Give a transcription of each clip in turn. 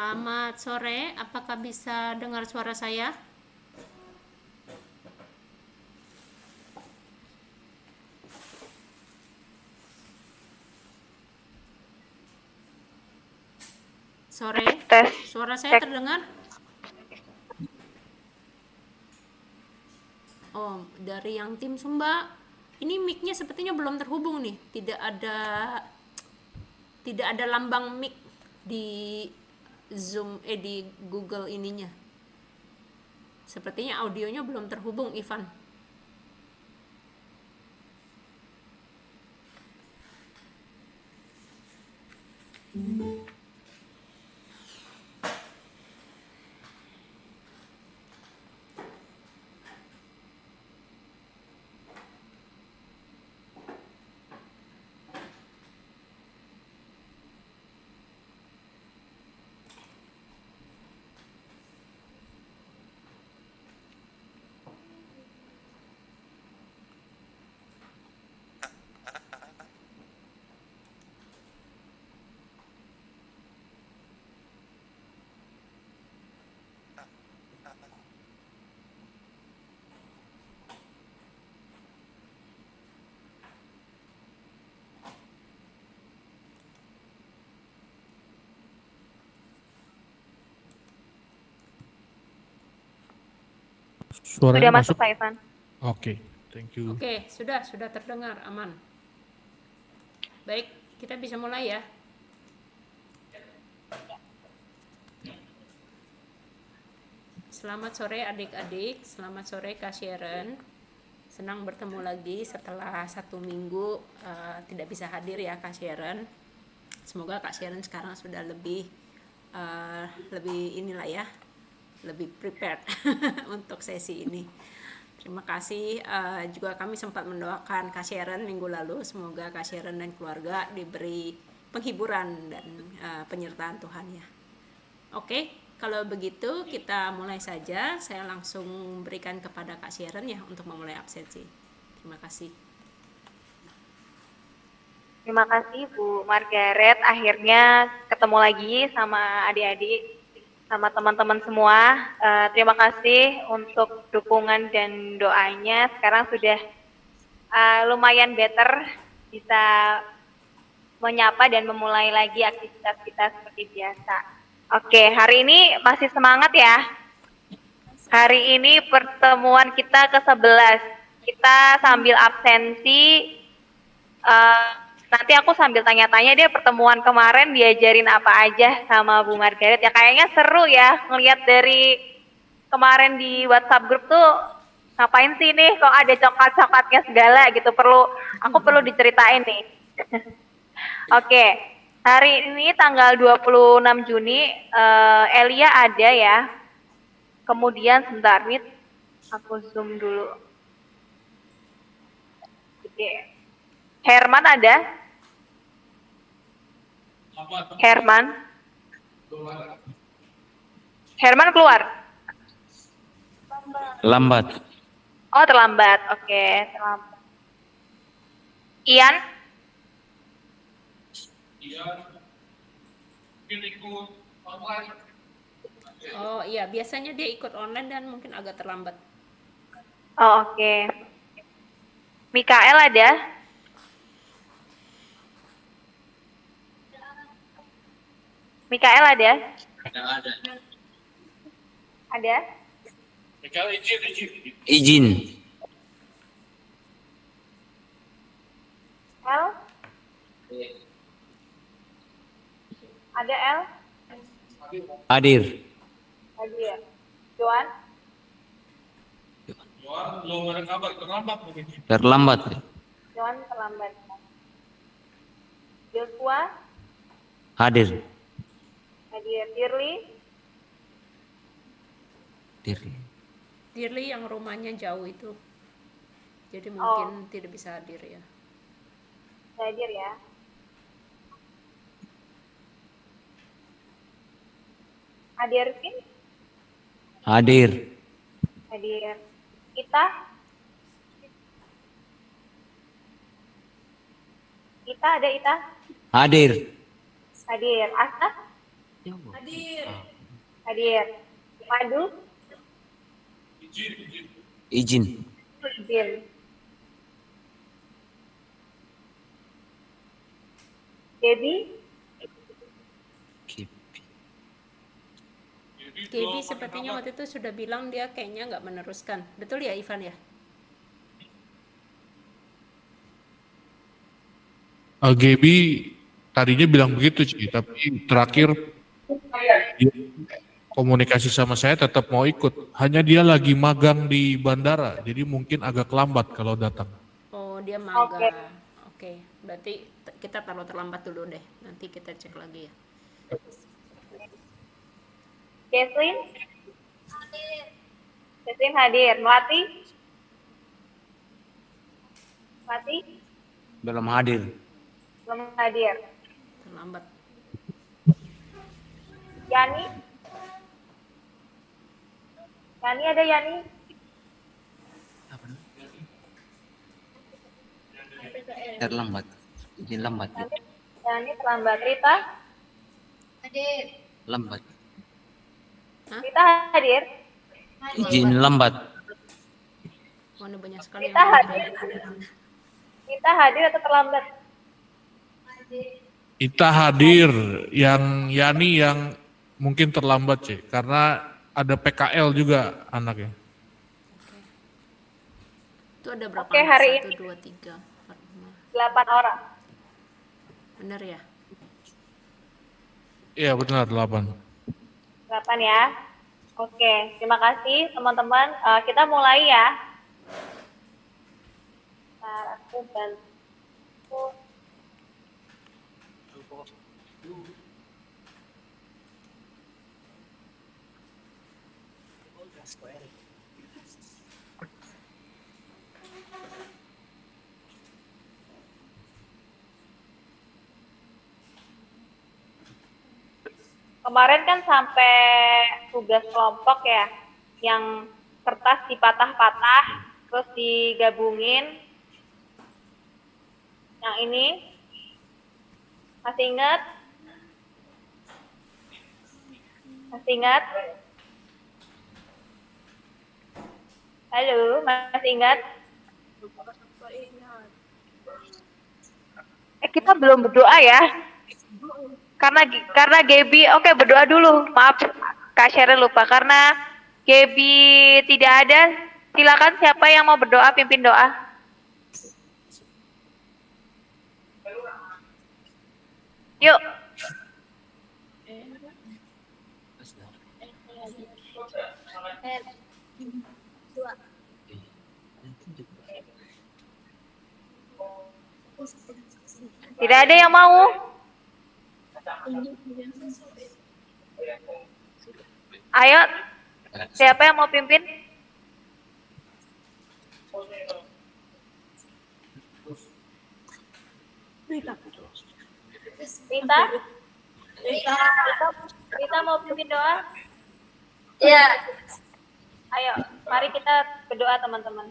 Selamat sore, apakah bisa dengar suara saya? Sore, Tes, suara saya cek. terdengar? Oh, dari yang tim Sumba, ini mic-nya sepertinya belum terhubung nih. Tidak ada lambang mic di Zoom di Google ininya. Sepertinya audionya belum terhubung, Ivan. Sudah Suaranya masuk masuk? Pak Ivan. Oke, thank you. Oke, sudah terdengar, aman. Baik, kita bisa mulai ya. Selamat sore adik-adik, selamat sore Kak Sharon. Senang bertemu lagi setelah 1 minggu tidak bisa hadir ya Kak Sharon. Semoga Kak Sharon sekarang sudah lebih inilah ya, lebih prepared untuk sesi ini. Terima kasih, juga kami sempat mendoakan Kak Sharon minggu lalu. Semoga Kak Sharon dan keluarga diberi penghiburan dan penyertaan Tuhan ya. Oke, kalau begitu kita mulai saja. Saya langsung berikan kepada Kak Sharon ya untuk memulai absensi. Terima kasih. Terima kasih Bu Margaret. Akhirnya ketemu lagi sama adik-adik, sama teman-teman semua. Terima kasih untuk dukungan dan doanya. Sekarang sudah lumayan better, bisa menyapa dan memulai lagi aktivitas kita seperti biasa. Oke, hari ini masih semangat ya. Hari ini pertemuan kita ke-11. Kita sambil absensi, nanti aku sambil tanya-tanya dia pertemuan kemarin diajarin apa aja sama Bu Margaret. Ya kayaknya seru ya ngelihat dari kemarin di WhatsApp grup tuh ngapain sih nih kok ada coklat-coklatnya segala gitu, aku perlu diceritain nih. Oke, hari ini tanggal 26 Juni Elia ada ya. Kemudian sebentar nih, aku zoom dulu. Oke. Herman ada? Herman? Herman keluar? Lambat. Oh, terlambat. Oke, terlambat. Ian? Oh iya, biasanya dia ikut online dan mungkin agak terlambat. Oh, oke. Mikael ada? Mikael ada? Ada? Izin. El? Ada El? Hadir. Hadir. Joan? Terlambat. Joan terlambat. Joshua? Hadir. Hadir. Dirli? Diri. Dirli yang rumahnya jauh itu, jadi mungkin tidak bisa hadir ya. Hadir ya. Hadir Pin? Hadir. Hadir. Kita? Ita ada Ita? Hadir. Hadir. Asta? Hadir. Madu? Izin. Izin. Debbie? Gaby sepertinya waktu itu sudah bilang dia kayaknya nggak meneruskan. Betul ya Ivan ya? Gaby tadinya bilang begitu, Ci, tapi terakhir dia komunikasi sama saya tetap mau ikut. Hanya dia lagi magang di bandara, jadi mungkin agak lambat kalau datang. Oh, dia Oke. magang. Oke, berarti kita taruh terlambat dulu deh. Nanti kita cek lagi ya. Jesslyn? Jesslyn hadir. Melati? Melati? Belum hadir. Belum hadir. Terlambat. Yani? Yani ada Yani? Terlambat. Izin lambat. Yani terlambat. Rita? Lambat. Rita hadir? Izin lambat. Oh, ini banyak sekali Rita yang hadir? hadir. Rita hadir atau terlambat? Ita hadir, yang Yani yang mungkin terlambat, Ci, karena ada PKL juga anaknya. Itu ada berapa Oke, anak? hari 1, ini 2, 3, 4, 5. 8 orang. Bener ya? Iya benar, 8. 8 ya. Oke, terima kasih teman-teman. Kita mulai ya. Bentar, aku bantu. Kemarin kan sampai tugas kelompok ya, yang kertas dipatah-patah, terus digabungin. Yang ini, masih ingat? Masih ingat? Halo, masih ingat? Kita belum berdoa ya. Karena Gaby, oke berdoa dulu. Maaf Kak Sheryl lupa karena Gaby tidak ada. Silakan siapa yang mau berdoa pimpin doa. Yuk. Tidak ada yang mau? Ayo, siapa yang mau pimpin? Rita? Rita mau pimpin doa? Ya, Ayo, mari kita berdoa teman-teman.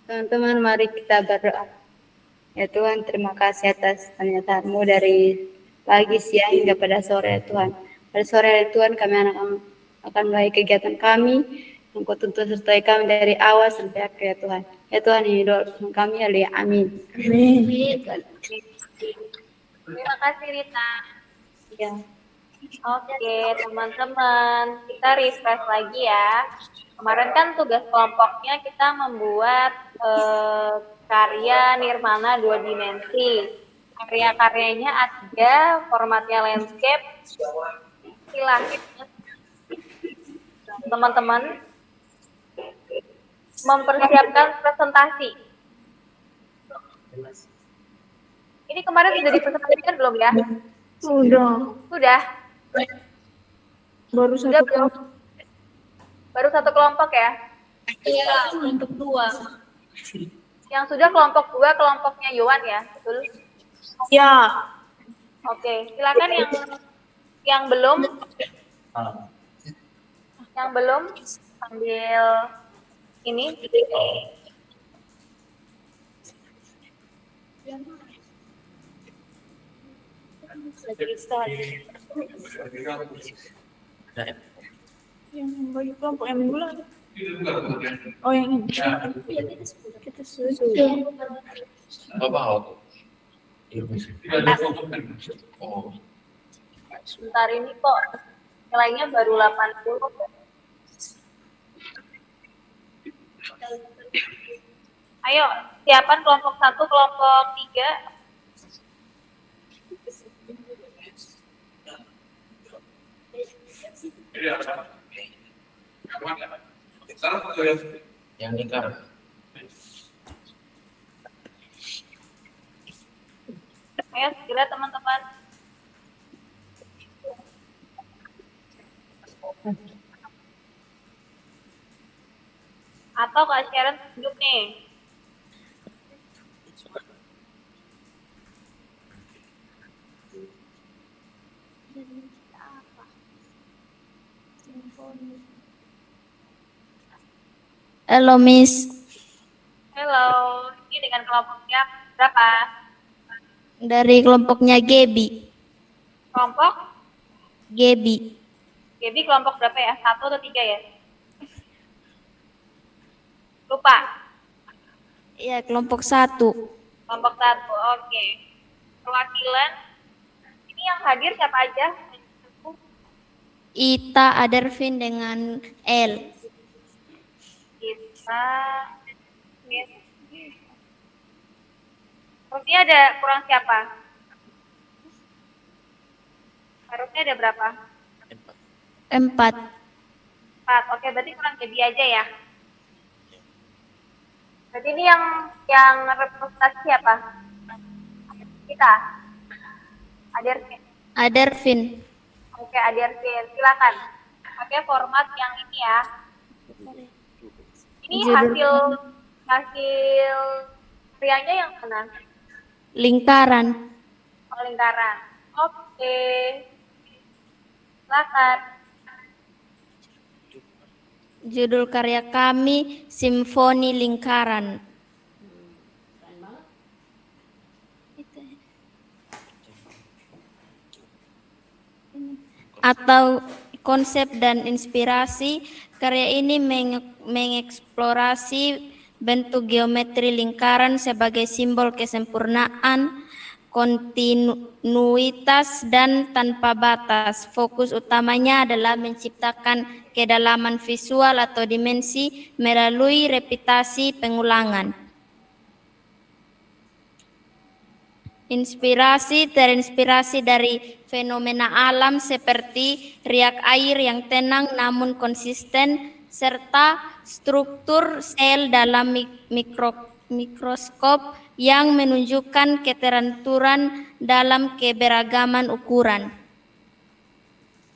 teman-teman, mari kita berdoa. Ya Tuhan, terima kasih atas pernyataan-Mu dari pagi, siang, hingga pada sore ya Tuhan. Pada sore ya Tuhan, kami akan mulai kegiatan kami. Engkau tuntun sertai kami dari awal sampai akhir ya Tuhan. Ya Tuhan, ini doa kami, ya amin. Terima kasih Rita. Ya. Oke, teman-teman, kita refresh lagi ya. Kemarin kan tugas kelompoknya kita membuat karya Nirmana 2 dimensi. Karya-karyanya ada, formatnya landscape. Silahkan teman-teman mempersiapkan presentasi. Ini kemarin sudah dipresentasikan belum ya? Sudah. Baru Sudah belum? Baru satu kelompok ya? Iya, untuk 2. Yang sudah kelompok 2 kelompoknya Yohan ya, betul? Ya. Oke, silakan yang belum sambil ini. Yang bagi kelompok yang minggu lalu. Oh yang ini. Kita setuju. Sebentar ini kok nilainya baru 80. Ayo, siapan kelompok 1, kelompok 3. Yang lingkar. Ayo segera teman-teman. Atau Kak Sharon tunjuk nih. Halo Miss, Halo, ini dengan kelompoknya berapa? dari kelompoknya Gebi. Kelompok? Gebi. Gaby kelompok berapa ya? 1 atau 3 ya? Lupa. Iya, kelompok 1. Kelompok 1, oke. Perwakilan, ini yang hadir siapa aja? Ita Adervin dengan L. Kita, harusnya ada kurang siapa? Harusnya ada berapa? 4. 4, oke berarti kurang Gaby aja ya? Berarti ini yang representasi siapa? Kita? Adervin. Adervin. Oke, Adervin, silakan. Pakai format yang ini ya. Ini hasil krianya yang mana? Lingkaran. Oh, lingkaran. Oke. Silakan. Judul karya kami Simfoni Lingkaran. Atau konsep dan inspirasi, karya ini mengeksplorasi bentuk geometri lingkaran sebagai simbol kesempurnaan, kontinuitas, dan tanpa batas. Fokus utamanya adalah menciptakan kedalaman visual atau dimensi melalui repetisi pengulangan. Inspirasi terinspirasi dari fenomena alam seperti riak air yang tenang namun konsisten, serta struktur sel dalam mikroskop yang menunjukkan keteraturan dalam keberagaman ukuran.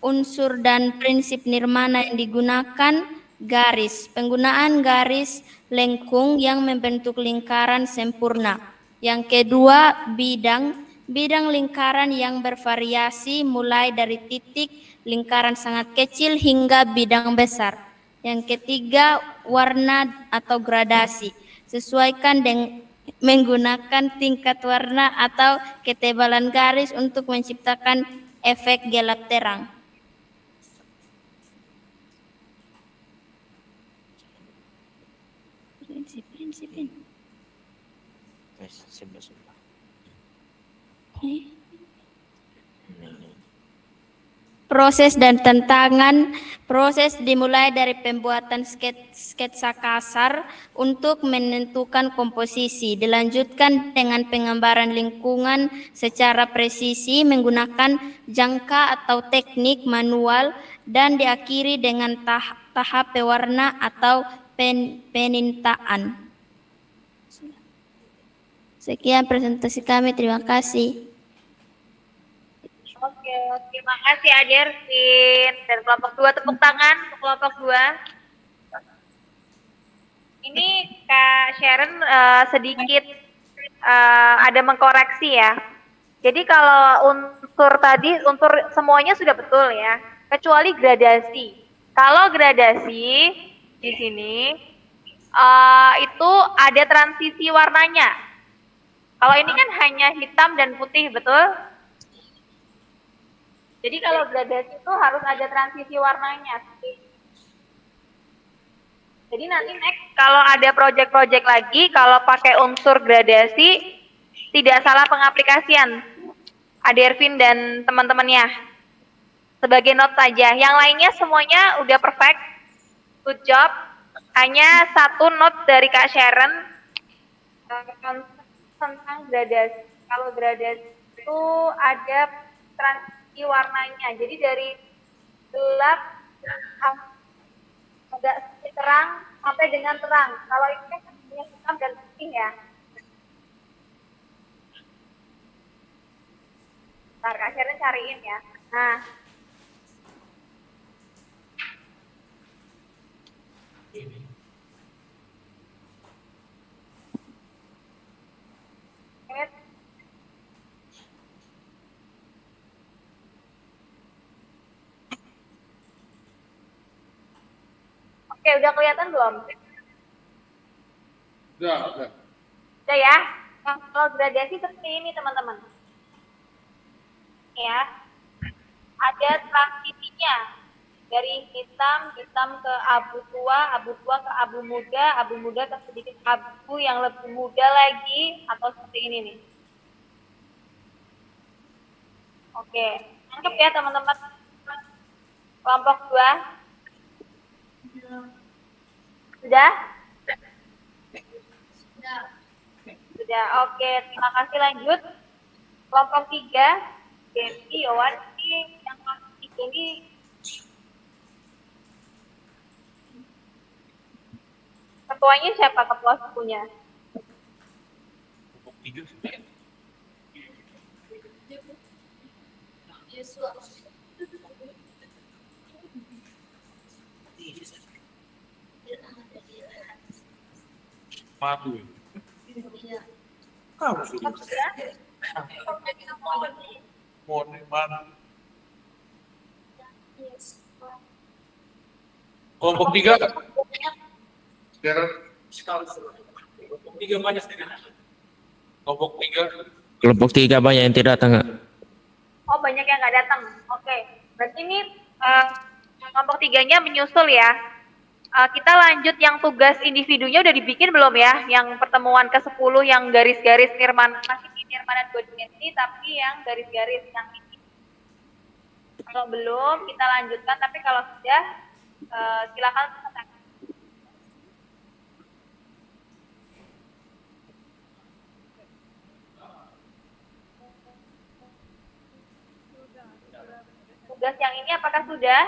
Unsur dan prinsip nirmana yang digunakan, garis. Penggunaan garis lengkung yang membentuk lingkaran sempurna. Yang kedua, bidang lingkaran yang bervariasi mulai dari titik lingkaran sangat kecil hingga bidang besar. Yang ketiga, warna atau gradasi. Sesuaikan dengan menggunakan tingkat warna atau ketebalan garis untuk menciptakan efek gelap terang. Prinsip. Proses dan tantangan. Proses dimulai dari pembuatan sketsa kasar untuk menentukan komposisi, dilanjutkan dengan penggambaran lingkungan secara presisi menggunakan jangka atau teknik manual, dan diakhiri dengan tahap pewarna atau penintaan. Sekian presentasi kami, terima kasih. Oke, terima kasih Adervin. Dan kelompok 2, tepuk tangan untuk kelompok 2. Ini Kak Sharon sedikit ada mengkoreksi ya. Jadi kalau unsur tadi, unsur semuanya sudah betul ya, kecuali gradasi. Kalau gradasi di sini itu ada transisi warnanya. Kalau ini kan hanya hitam dan putih, betul? Jadi kalau gradasi itu harus ada transisi warnanya. Jadi nanti next kalau ada project-project lagi, kalau pakai unsur gradasi, tidak salah pengaplikasian. Ade Ervin dan teman-temannya. Sebagai note saja. Yang lainnya semuanya udah perfect. Good job. Hanya satu note dari Kak Sharon tentang gradasi. Kalau gradasi itu ada transisi warnanya. Jadi dari gelap agak sedikit terang sampai dengan terang. Kalau ini kan hanya hitam dan putih ya. Ntar Kak Sharon cariin ya. Nah, oke, udah kelihatan belum? Udah. Udah ya. Nah, kalau gradasi seperti ini teman-teman. Ya, ada transisinya dari hitam ke abu tua ke abu muda ke sedikit abu yang lebih muda lagi atau seperti ini nih. Oke, tangkap ya teman-teman. Kelompok 2. Sudah? Sudah. Oke, terima kasih. Lanjut. Kelompok 3. Jadi Yowan ini yang kelompok 3 ini ketuanya siapa, ketua sukunya? Madu. Kelompok 3. Kelompok 3 banyak yang tidak datang, Kak. Oh, banyak yang nggak datang. Oke, berarti ini kelompok 3-nya menyusul ya. Kita lanjut yang tugas individunya udah dibikin belum ya? Yang pertemuan ke-10 yang garis-garis Nirmana, masih di Nirmana Godinesi, tapi yang garis-garis yang ini. Kalau belum, kita lanjutkan. Tapi kalau sudah, silakan katakan. Tugas yang ini apakah sudah?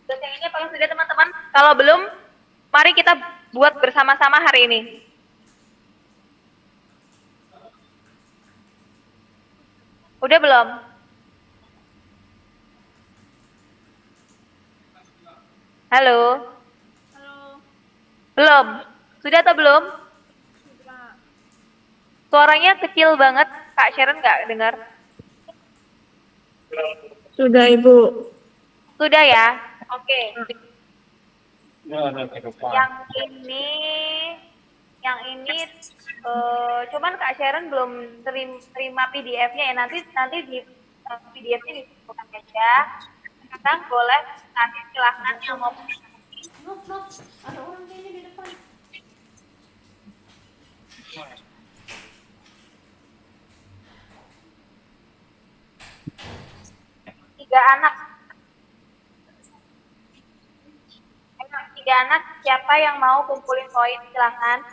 Tugas yang ini apakah sudah teman-teman? Kalau belum, mari kita buat bersama-sama hari ini. Udah belum? Halo? Belum? Sudah atau belum? Suaranya kecil banget, Kak Sharon nggak dengar? Sudah, Ibu. Sudah ya? Oke. Yang ini, cuman Kak Sharon belum terima PDF-nya ya. Nanti di PDF-nya disebutkan aja. Sekarang boleh nanti silahkan yang mau. Ada orang kayaknya di depan. Tiga anak, siapa yang mau kumpulin poin silahkan.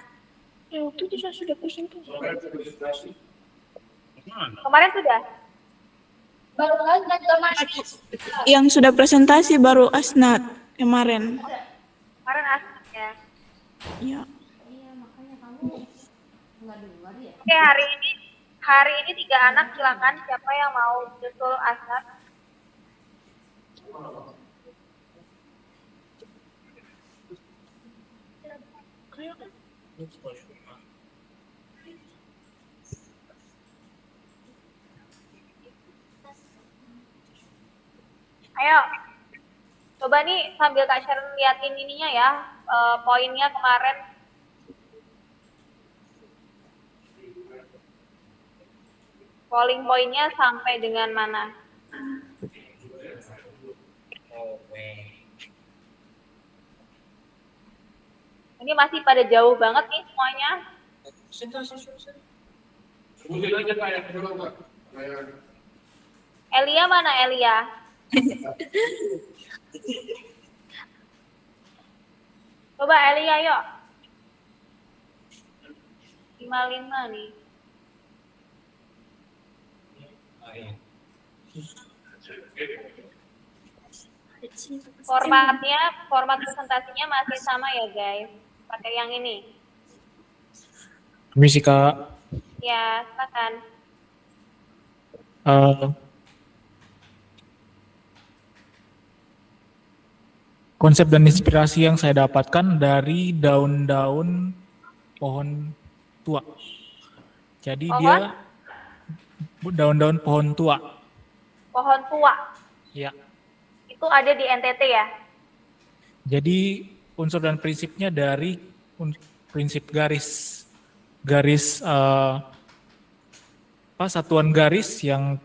Ya, waktu itu saya sudah presentasi. Kemarin sudah? Yang sudah presentasi baru Asnat kemarin. Kemarin aslinya. Ya. Oke, hari ini 3 anak silakan, siapa yang mau nyusul Asnat? Ayo, coba nih sambil Kak Sharon liatin ininya ya, poinnya kemarin. Polling poinnya sampai dengan mana? Ini masih pada jauh banget nih semuanya. Elia mana Elia? Coba Elia yuk. 55 nih. Format presentasinya masih sama ya guys. Pakai yang ini. Permisi Kak. Ya, silakan. Konsep dan inspirasi yang saya dapatkan dari daun-daun pohon tua. Jadi dia daun-daun pohon tua. Pohon tua. Ya. Itu ada di NTT ya? Jadi unsur dan prinsipnya dari prinsip garis satuan garis yang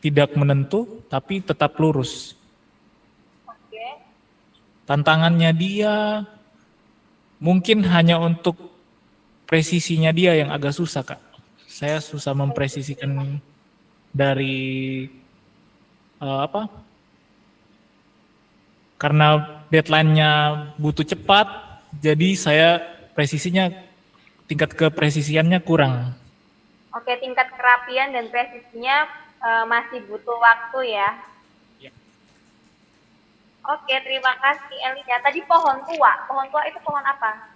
tidak menentu tapi tetap lurus. Oke. Tantangannya dia mungkin hanya untuk presisinya dia yang agak susah Kak. Saya susah mempresisikan dari karena deadline-nya butuh cepat, jadi saya tingkat kepresisiannya kurang. Oke, tingkat kerapian dan presisinya masih butuh waktu ya. Oke, terima kasih Elia. Tadi pohon tua itu pohon apa?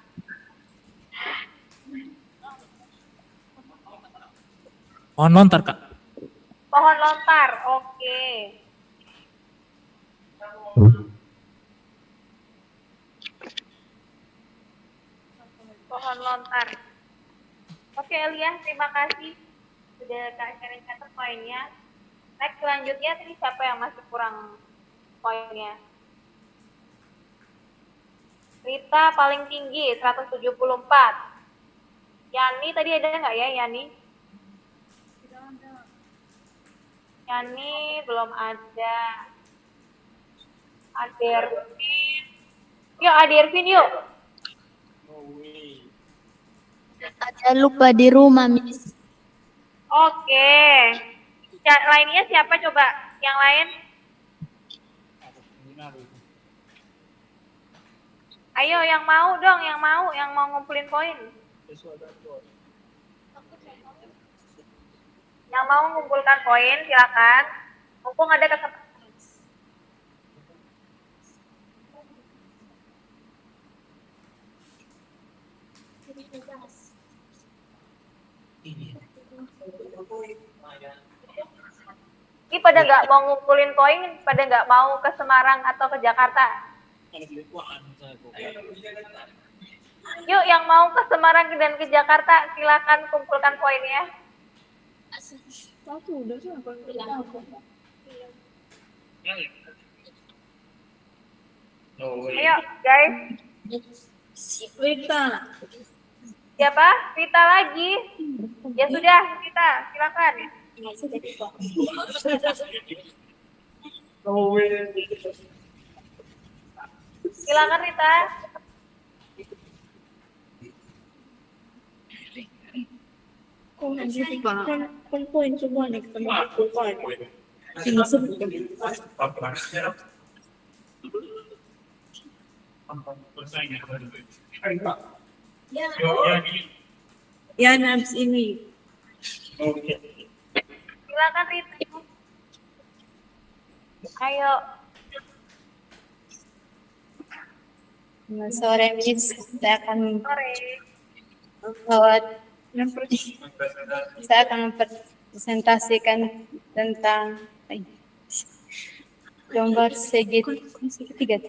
Pohon lontar Kak. Pohon lontar, oke. Pohon lontar. Oke Elia, terima kasih sudah Kak sharing catat poinnya. Next selanjutnya tadi siapa yang masih kurang poinnya? Rita paling tinggi 174. Yani tadi ada nggak ya Yani? Yani belum ada. Adervin. Yuk Adervin yuk. Ada lupa di rumah, Miss. Oke. Lainnya siapa coba? Yang lain? Ayo yang mau dong, yang mau ngumpulin poin. Yang mau mengumpulkan poin silakan. Mumpung ada kesempatan. Ini pada nggak mau ngumpulin poin, pada nggak mau ke Semarang atau ke Jakarta. Yuk yang mau ke Semarang dan ke Jakarta silakan kumpulkan poinnya. Ayo guys. Rita. Siapa? Rita lagi. Ya sudah, Rita silakan. Silakan Rita. Kan poin semua nih kita mau poin. Ya abis ini. Silakan Rita. Ayo. Selamat sore, Miss. Saya akan Sore. mempresentasikan tentang gambar segitiga.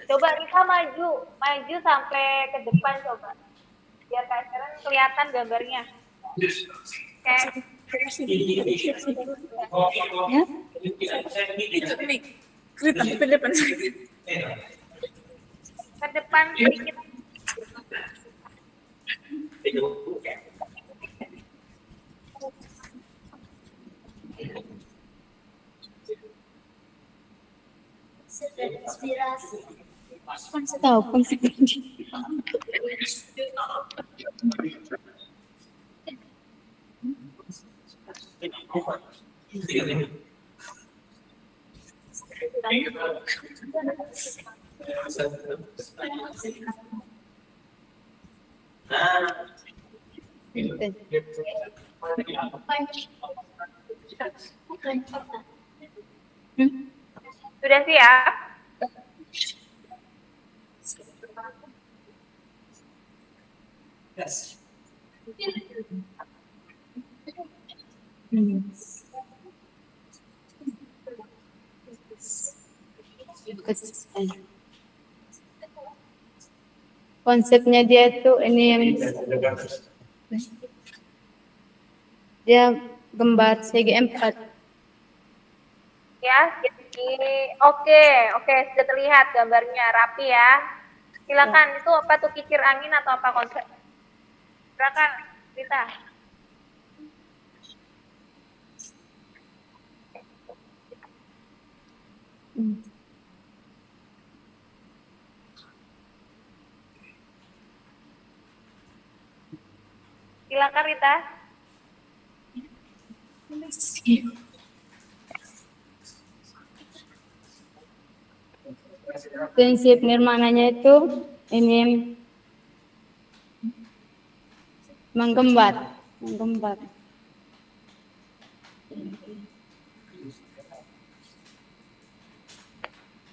Coba Rita maju sampai ke depan coba. Biar Kak Sharon kelihatan gambarnya. Oke. Ya, Kereta ke depan. Ke depan sedikit. kan saya tahu konsekuensi. Sudah siap? Konsepnya dia tuh ini yang dia gambar CG4. Ya, oke, sudah terlihat gambarnya rapi ya. Silakan, itu apa tuh kikir angin atau apa konsep? Silakan, Rita. Silakan Rita. Prinsip nirmananya itu ini menggambar.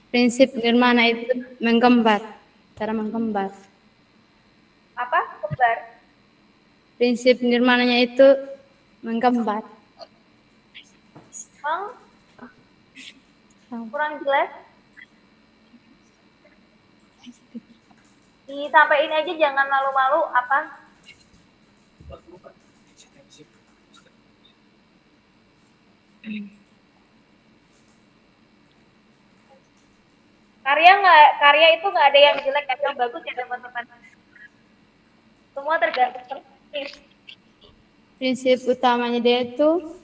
Prinsip nirmana itu menggambar, cara menggambar. Apa? Kembar. Prinsip nirmananya itu menggambar. Kurang jelas? Disampaikan aja, jangan malu-malu apa? Karya itu nggak ada yang jelek, ada yang bagus ya teman-teman. Semua tergantung perspektif. Prinsip utamanya dia itu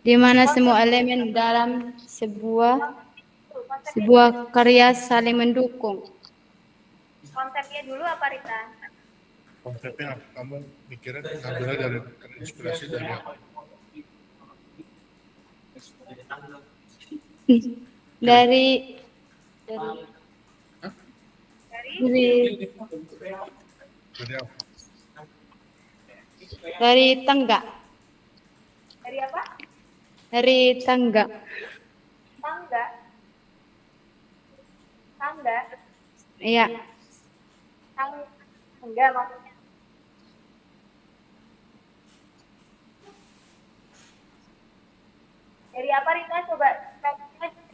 di mana semua elemen dalam sebuah karya saling mendukung. Konsepnya dulu apa Rita? Konsepnya kamu mikirnya ngambilnya dari terinspirasi dari apa? Dari tangga. Dari apa? Dari tangga. Tangga? Iya. Tangga maksudnya. Dari apa Rita? Coba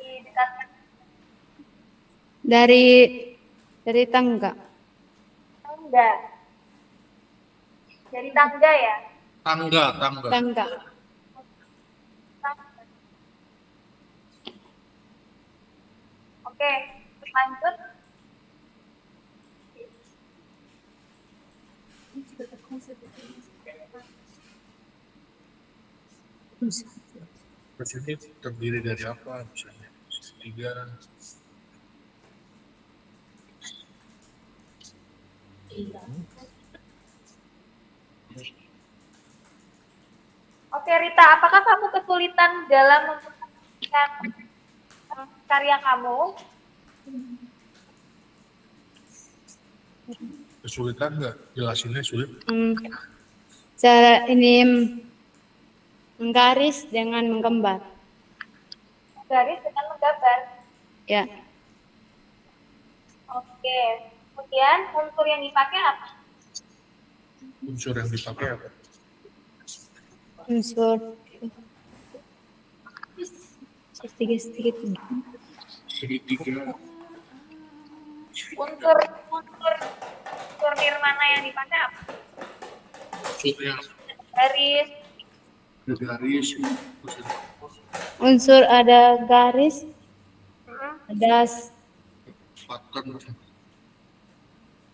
didekatkan. Dari tangga. Tangga. Dari tangga ya? Tangga. Tangga. Oke, lanjut. Terus ini terdiri dari apa? Misalnya segitiga. Oke Rita, apakah kamu kesulitan dalam memperhatikan karya kamu? Kesulitan nggak? Jelasinnya sulit. Cara ini menggaris dengan menggambar. Garis dengan menggambar. Ya. Oke. Kemudian unsur yang dipakai apa? Unsur yang dipakai apa? Unsur sedikit. Segitiga. Unsur nirmana yang dipakai apa? unsurnya garis, garis, Unsur ada garis, ada pattern,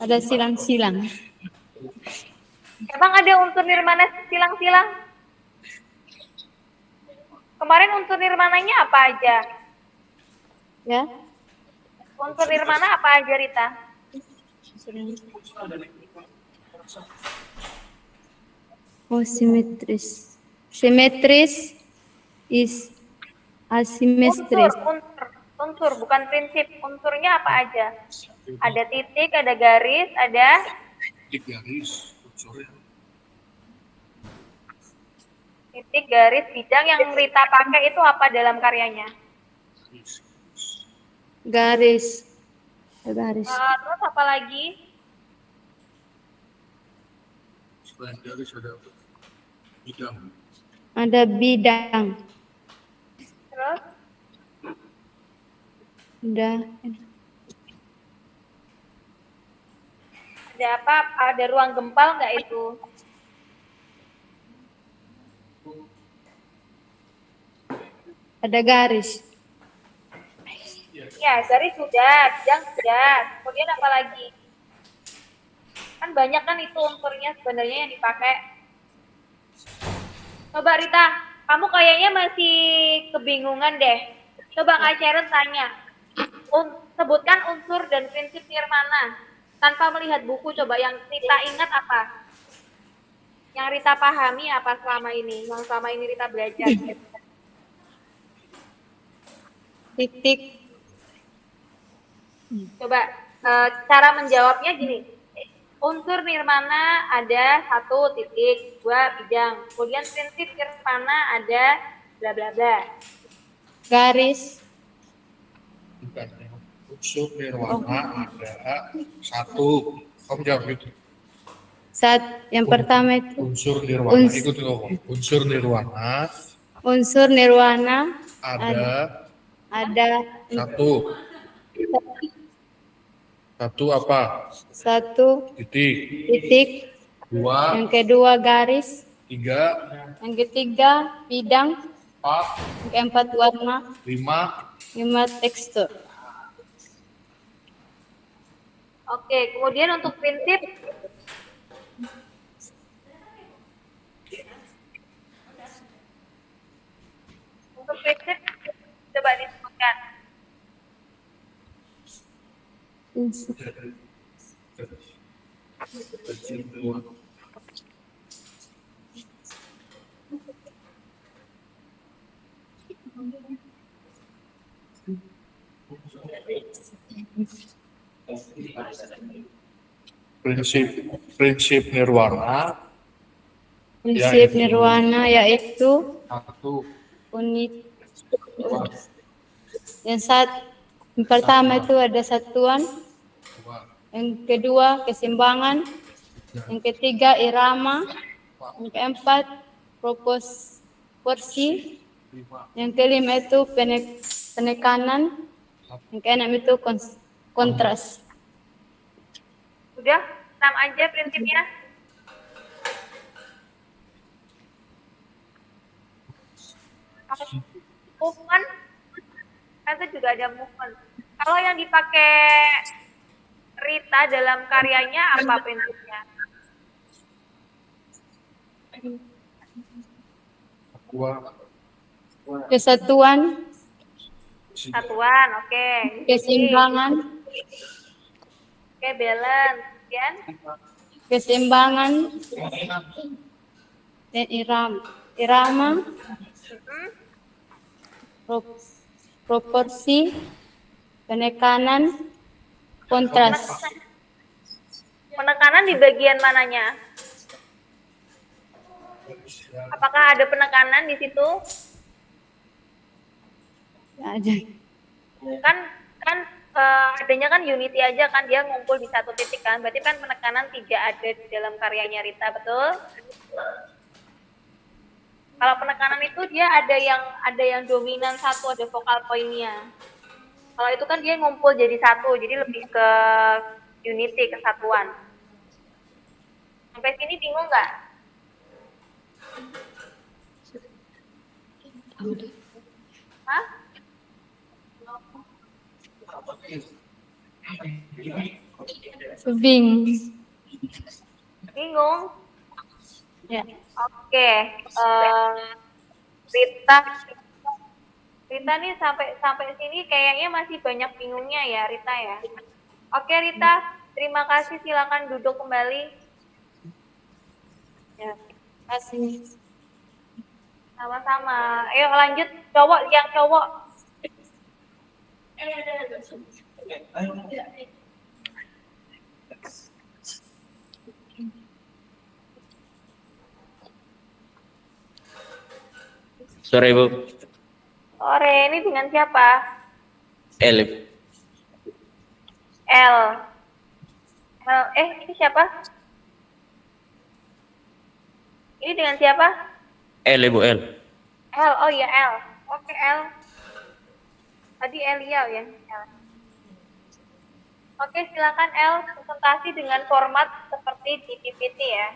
ada silang-silang. emang ada unsur nirmana silang-silang? Kemarin unsur nirmananya apa aja? Ya. Unsur nirmana apa aja, Rita? Oh, simetris. Simetris is asimetris. Unsur, bukan prinsip. Unsurnya apa aja? Ada titik, ada garis, ada titik garis, unsurnya. titik, garis, bidang. Yang Rita pakai itu apa dalam karyanya? Garis. Garis. Terus apa lagi? Selain garis ada bidang. Ada bidang. Terus Ada ada apa? Ada ruang gempal nggak itu? ada garis. Ya, garis sudah, bidang sudah. Kemudian apa lagi? Kan banyak kan itu unsurnya sebenarnya yang dipakai. Coba Rita, kamu kayaknya masih kebingungan deh. Coba Kak Sharon tanya. Sebutkan unsur dan prinsip nirmana. Tanpa melihat buku, coba yang Rita ingat apa? Yang Rita pahami apa selama ini? Yang selama ini Rita belajar. Titik. Coba cara menjawabnya gini. Unsur nirmana ada 1 titik, 2 bidang. Kemudian prinsip nirmana ada bla bla bla. Garis. Bukan. Unsur nirwana ada 1. Kamu jawab gitu. Yang pertama itu Unsur nirwana, ikut ngomong. Unsur nirwana unsur nirwana ada ada 1. 1 apa? 1 Titik. titik. 2, Yang kedua garis. 3, Yang ketiga bidang. 4, Yang keempat warna. 5. 5 tekstur. Oke, kemudian untuk prinsip coba disebutkan. Prinsip nirwana Prinsip nirwana yaitu 1. unit. Yang pertama itu ada satuan. Yang kedua keseimbangan. Yang ketiga irama. Yang keempat proporsi. Yang kelima itu penekanan. Yang keenam itu kontras. Udah, 6 aja prinsipnya. Movement, kan itu juga ada movement. Kalau yang dipakai Rita dalam karyanya apa prinsipnya? Kesatuan, Satuan, oke. keseimbangan, Oke, balance. Kemudian, keseimbangan, dan irama, proporsi, penekanan, kontras. penekanan di bagian mananya? Apakah ada penekanan di situ? Ada. Kan adanya kan unity aja kan, dia ngumpul di satu titik kan, berarti kan penekanan tidak ada di dalam karyanya Rita, betul? Kalau penekanan itu dia ada yang dominan satu, ada focal point-nya. Kalau itu kan dia ngumpul jadi satu, jadi lebih ke unity, kesatuan. Sampai sini bingung nggak? Hah? Bingung? Ya. Oke, Rita, Rita nih sampai sampai sini kayaknya masih banyak bingungnya ya, Rita ya. Oke, Rita, terima kasih. Silakan duduk kembali. Ya. Kasih. Sama-sama. Ayo lanjut, cowok yang cowok. Sore Ibu. Sore, ini dengan siapa? Elif. L. Ini siapa? Ini dengan siapa? L Ibu L. L, oh iya L. Oke L. Tadi Elia ya. L. Oke, silakan L presentasi dengan format seperti di PPT ya.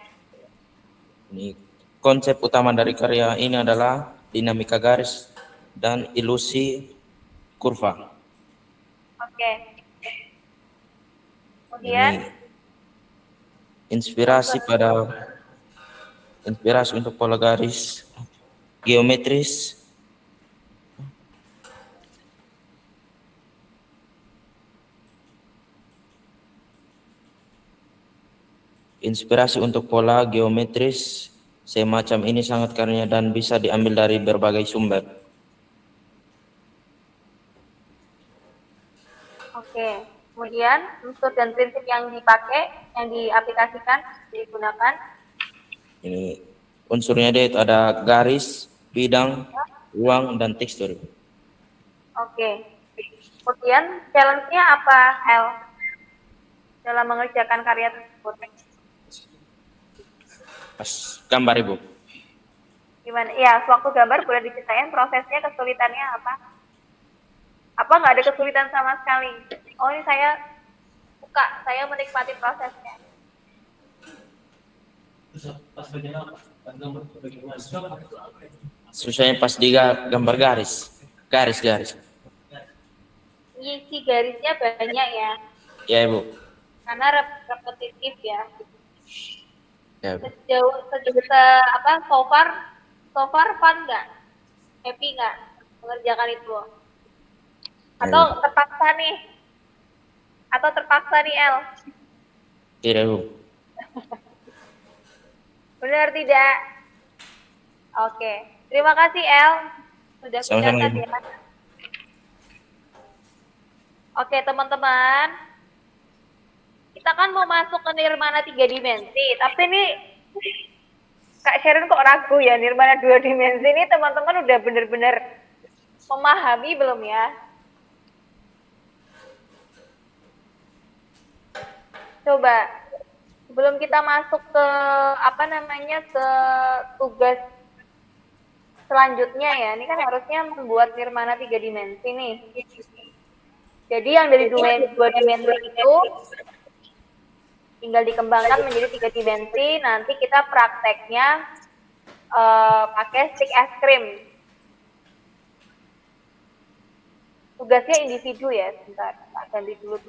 Ini konsep utama dari karya ini adalah dinamika garis dan ilusi kurva. Oke. Kemudian Ini inspirasi untuk pola garis geometris, semacam ini sangat karunia dan bisa diambil dari berbagai sumber. oke. Kemudian unsur dan prinsip yang dipakai, yang diaplikasikan, digunakan. Ini unsurnya dia itu ada garis, bidang, ruang, dan tekstur. Oke. Kemudian challenge-nya apa, L? Dalam mengerjakan karya tersebut. Pas gambar Ibu. Gimana? Ya, sewaktu gambar boleh diceritain prosesnya, kesulitannya apa? Apa nggak ada kesulitan sama sekali? Oh, ini saya suka, saya menikmati prosesnya. Susahnya pas di gambar garis. Isi garisnya banyak ya, Ya Ibu. karena repetitif ya. Ya, Ibu. So far fun nggak? Happy nggak mengerjakan itu? Atau Ya, Ibu. terpaksa nih L? Tidak Ibu. Benar tidak? Oke, terima kasih El, sudah Sama-sama, kelihatan Ibu. ya. Oke teman-teman, kita kan mau masuk ke nirmana 3 dimensi, tapi nih Kak Sharon kok ragu ya, nirmana 2 dimensi ini teman-teman udah bener-bener memahami belum ya? Coba sebelum kita masuk ke ke tugas selanjutnya ya, ini kan harusnya membuat nirmana 3 dimensi nih. Jadi yang dari 2 dimensi itu tinggal dikembangkan menjadi 3 dimensi. Nanti kita prakteknya pakai stick es krim. Tugasnya individu ya, sebentar. Tak ganti dulu.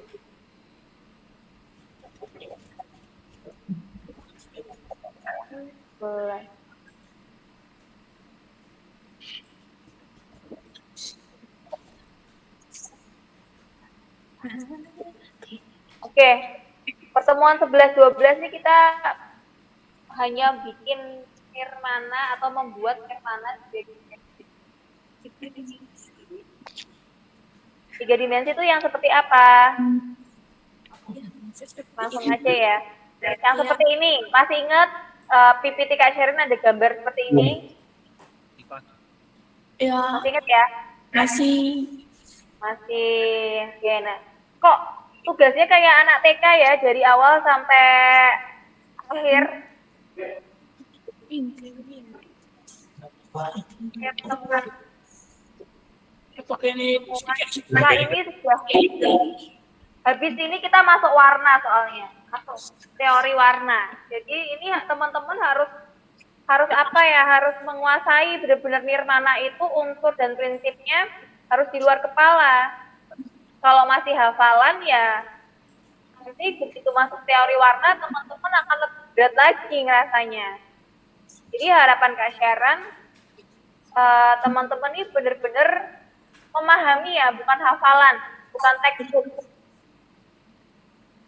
Oke, pertemuan 11-12 ini kita hanya bikin nirmana atau membuat nirmana 3 dimensi itu yang seperti apa? Langsung aja ya. Yang seperti ini, masih ingat PPT Kak Sherin ada gambar seperti ini? Ya, Masih ingat ya? Masih, ya nah. Kok tugasnya kayak anak TK ya, dari awal sampai akhir? Ya, teman. Nah ini sudah habis ini kita masuk warna soalnya, masuk teori warna. Jadi ini teman-teman harus harus apa ya, harus menguasai benar-benar nirmana itu unsur dan prinsipnya harus di luar kepala. Kalau masih hafalan ya nanti begitu masuk teori warna teman-teman akan lebih berat lagi ngerasanya. Jadi harapan Kak Sharon, teman-teman ini benar-benar memahami ya, bukan hafalan, bukan textbook.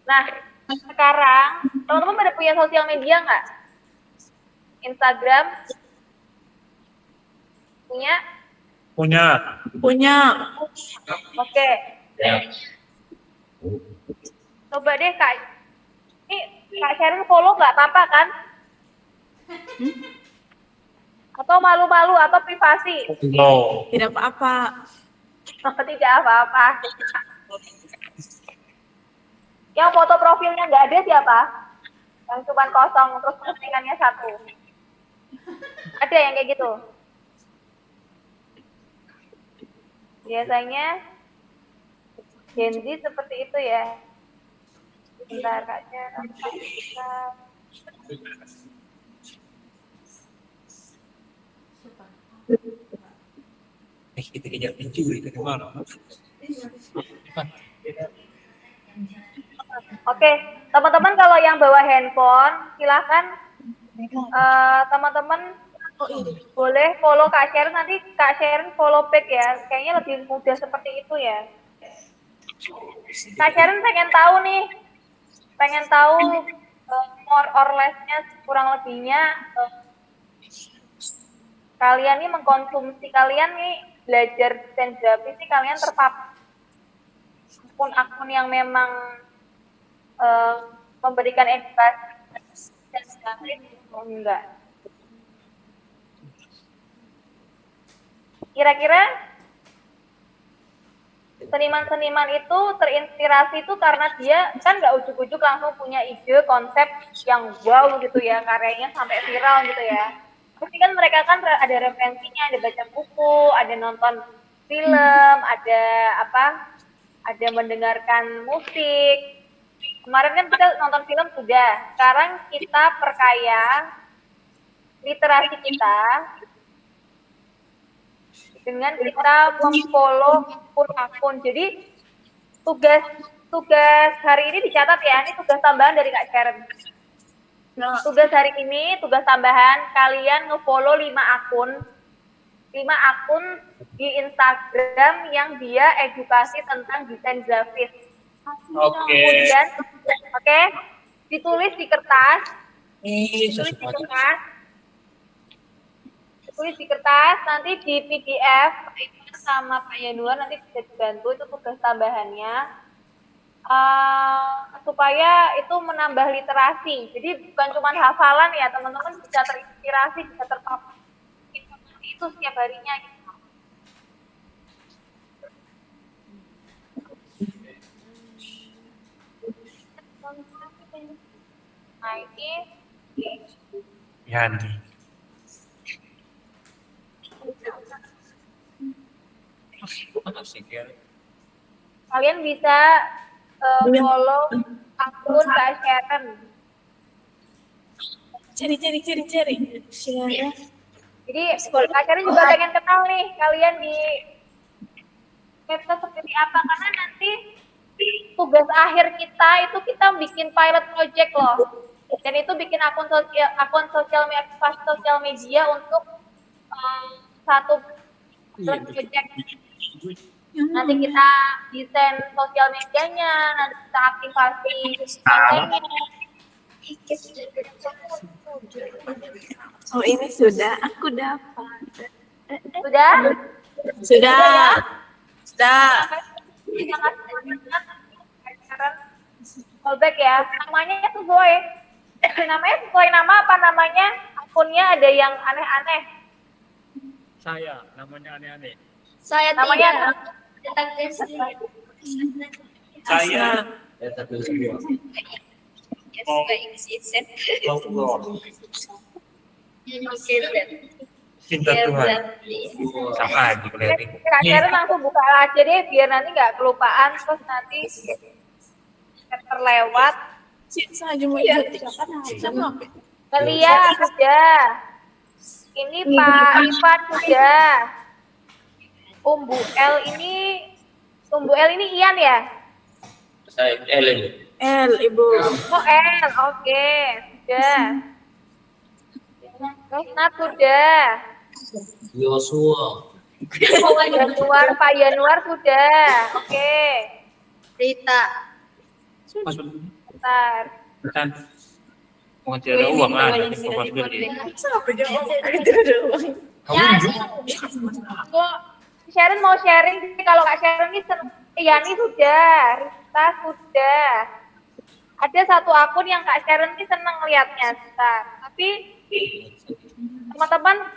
Nah, sekarang teman-teman pada punya sosial media nggak? Instagram? Punya? Punya. Oke. Coba deh Kak, ini Kak Sharon follow nggak apa-apa kan? Atau malu-malu atau privasi? No. Tidak apa-apa. Tidak apa-apa. Yang foto profilnya nggak ada siapa? Yang cuma kosong terus postingannya 1. Ada yang kayak gitu? Biasanya Gen Z seperti itu ya. Bentar Kak Sharon. Kita kejar pencuri ke mana? Oke, teman-teman kalau yang bawa handphone, silahkan teman-teman boleh follow Kak Sharon, nanti Kak Sharon follow back ya. Kayaknya lebih mudah seperti itu ya. Kak Sharon pengen tahu more or less-nya, kurang lebihnya kalian nih mengkonsumsi, kalian nih belajar desain grafis sih kalian terpapar akun-akun yang memang memberikan edukasi dan grafis atau enggak? Kira-kira seniman-seniman itu terinspirasi itu karena dia kan nggak ujuk-ujuk langsung punya ide konsep yang wow gitu ya, karyanya sampai viral gitu ya. Tapi kan mereka kan ada referensinya, ada baca buku, ada nonton film, ada mendengarkan musik. Kemarin kan kita nonton film sudah, sekarang kita perkaya literasi kita dengan kita memfollow akun. Jadi tugas hari ini dicatat ya, ini tugas tambahan dari Kak Sharon. Tugas hari ini, tugas tambahan, kalian ngefollow 5 akun di Instagram yang dia edukasi tentang desain grafis. Kemudian, ditulis di kertas, nanti di PDF sama Pak Yanuar nanti bisa dibantu, itu tugas tambahannya. Supaya itu menambah literasi. Jadi bukan cuma hafalan ya, teman-teman bisa terinspirasi, bisa terpapar informasi itu setiap harinya gitu. Nah ini Yandi. kalian bisa follow akun Kak Sharon. Cari. Silakan. Jadi Kak Sharon juga pengen kenal nih kalian di medsos seperti apa, karena nanti tugas akhir kita itu kita bikin pilot project loh, dan itu bikin akun sosial media untuk satu project. Nanti kita desain sosial medianya, nanti kita aktivasi kontennya. Oh ini sudah, aku dapat. Sudah? Sudah. Terima kasih banyak. Callback ya. Namanya sesuai nama apa namanya? Akunnya ada yang aneh-aneh. Saya, namanya aneh-aneh. Saya Namanya Saya. Cinta Tuhan. Sama aja kelihatin. Kak Sharon langsung buka aja deh biar nanti nggak kelupaan, terus nanti terlewat. Saya mau jadi. Lihat sudah. Ini Pak Ivan sudah. Umbu L ini Ian ya? Saya Ellen. L, Ibu. Oh L, oke, sudah. Terus Nat sudah. Yosua. Pak Yanuar sudah. Oke. Rita. Bentar. Kan mau tidak ada uang lah nanti papa beli. Kok Sharon mau sharing? Kalau Kak Sharon ini Yani sudah, Rita sudah. Ada satu akun yang Kak Sharon ini seneng liatnya, tapi teman-teman